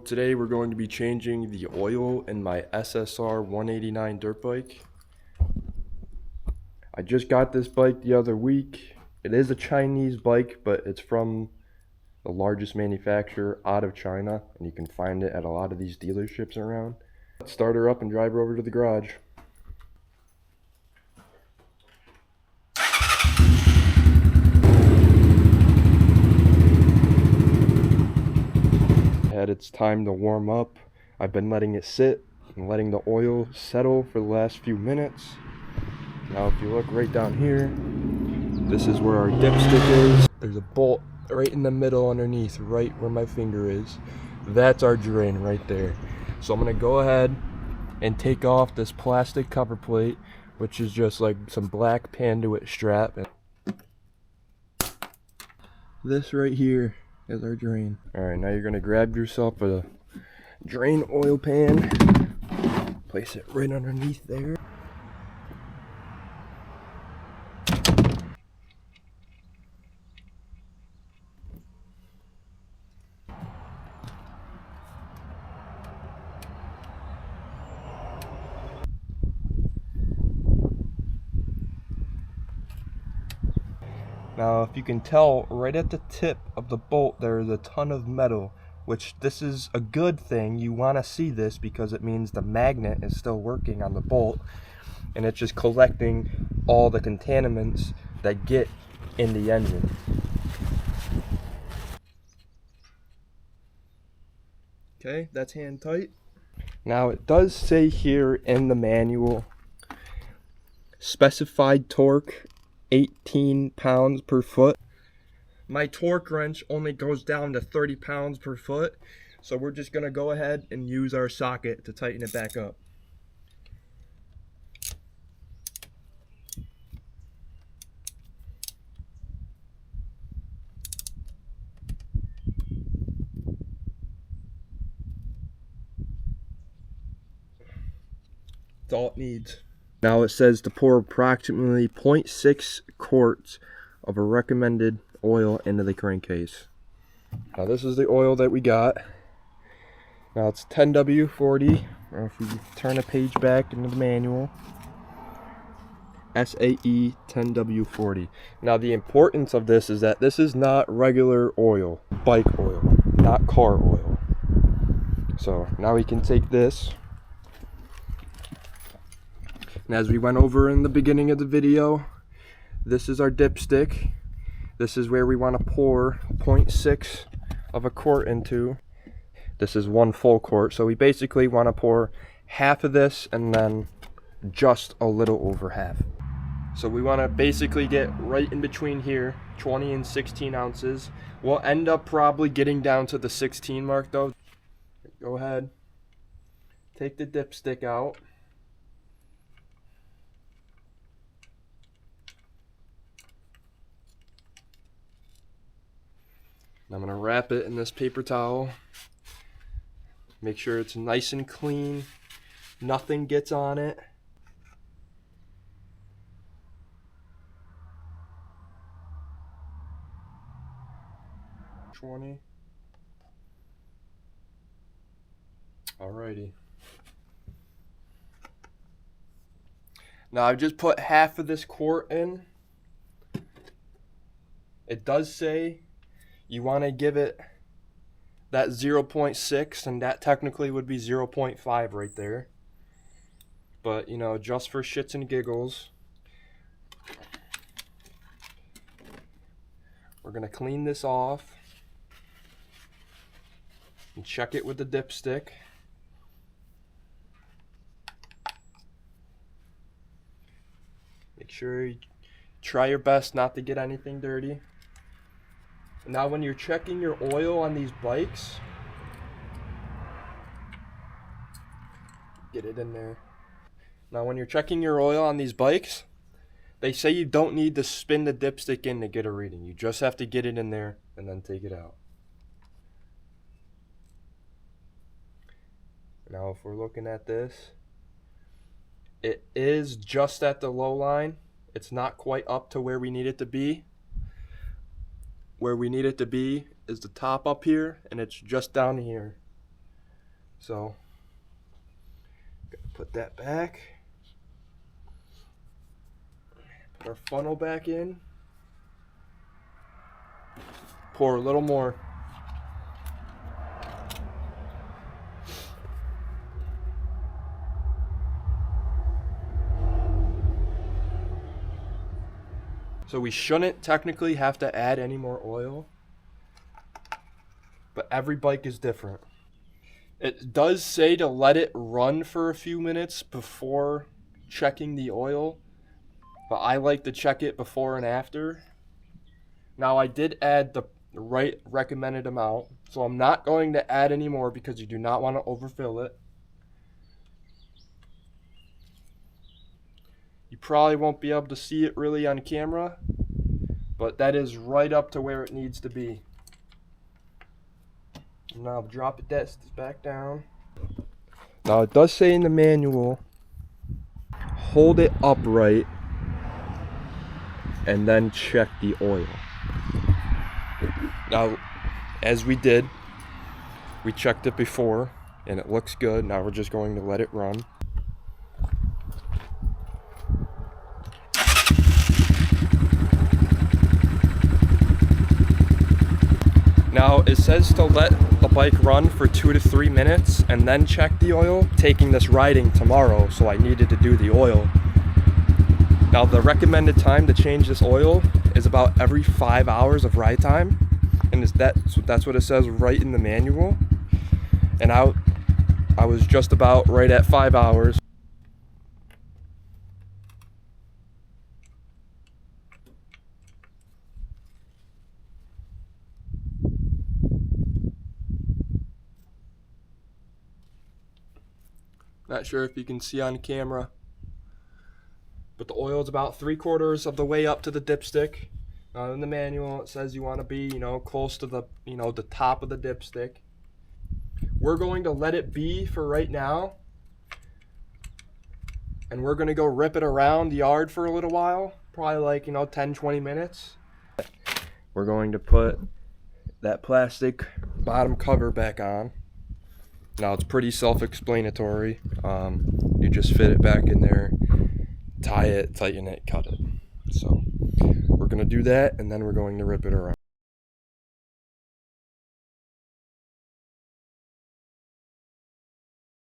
today we're going to be changing the oil in my SSR 189 dirt bike. I just got this bike the other week. It is a Chinese bike, but it's from the largest manufacturer out of China, and you can find it at a lot of these dealerships around. Let's start her up and drive her over to the garage. It's time to warm up. I've been letting it sit and letting the oil settle for the last few minutes. Now if you look right down here, this is where our dipstick is. There's a bolt right in the middle underneath, right where my finger is. That's our drain right there. So I'm gonna go ahead and take off this plastic cover plate, which is just like some black Panduit strap. This right here is our drain. Alright, now you're gonna grab yourself a drain oil pan, place it right underneath there. Now, if you can tell, right at the tip of the bolt there is a ton of metal, which this is a good thing. You want to see this because it means the magnet is still working on the bolt, and it's just collecting all the contaminants that get in the engine. Okay, that's hand tight. Now, it does say here in the manual, specified torque 18 pounds per foot. My torque wrench only goes down to 30 pounds per foot, so we're just gonna go ahead and use our socket to tighten it back up. That's all it needs. Now it says to pour approximately 0.6 quarts of a recommended oil into the crankcase. Now this is the oil that we got. Now it's 10W40, or if we turn a page back into the manual, SAE 10W40. Now the importance of this is that this is not regular oil, bike oil, not car oil. So now we can take this. And as we went over in the beginning of the video, this is our dipstick. This is where we want to pour 0.6 of a quart into. This is 1 full quart. So we basically want to pour half of this and then just a little over half. So we want to basically get right in between here, 20 and 16 ounces. We'll end up probably getting down to the 16 mark though. Go ahead, take the dipstick out. I'm going to wrap it in this paper towel. Make sure it's nice and clean. Nothing gets on it. $20. Alrighty. Now I've just put half of this quart in. It does say you want to give it that 0.6, and that technically would be 0.5 right there. But, you know, just for shits and giggles, we're going to clean this off and check it with the dipstick. Make sure you try your best not to get anything dirty. Now when you're checking your oil on these bikes, get it in there. Now when you're checking your oil on these bikes, they say you don't need to spin the dipstick in to get a reading. You just have to get it in there and then take it out. Now if we're looking at this, it is just at the low line. It's not quite up to where we need it to be. Where we need it to be is the top up here, and it's just down here. So put that back. Put our funnel back in. Pour a little more. So we shouldn't technically have to add any more oil, but every bike is different. It does say to let it run for a few minutes before checking the oil, but I like to check it before and after. Now I did add the right recommended amount, so I'm not going to add any more because you do not want to overfill it. You probably won't be able to see it really on camera, but that is right up to where it needs to be. Now drop it back down. Now it does say in the manual, hold it upright and then check the oil. Now, as we did, we checked it before and it looks good. Now we're just going to let it run. Now it says to let the bike run for 2 to 3 minutes and then check the oil. Taking this riding tomorrow, so I needed to do the oil. Now the recommended time to change this oil is about every 5 hours of ride time, and that's what it says right in the manual. And I was just about right at 5 hours. Not sure if you can see on camera, but the oil is about 3/4 of the way up to the dipstick. In the manual, it says you want to be, close to the, the top of the dipstick. We're going to let it be for right now, and we're going to go rip it around the yard for a little while, probably like 10-20 minutes. We're going to put that plastic bottom cover back on. Now it's pretty self-explanatory. You just fit it back in there, tie it, tighten it, cut it. So we're gonna do that, and then we're going to rip it around.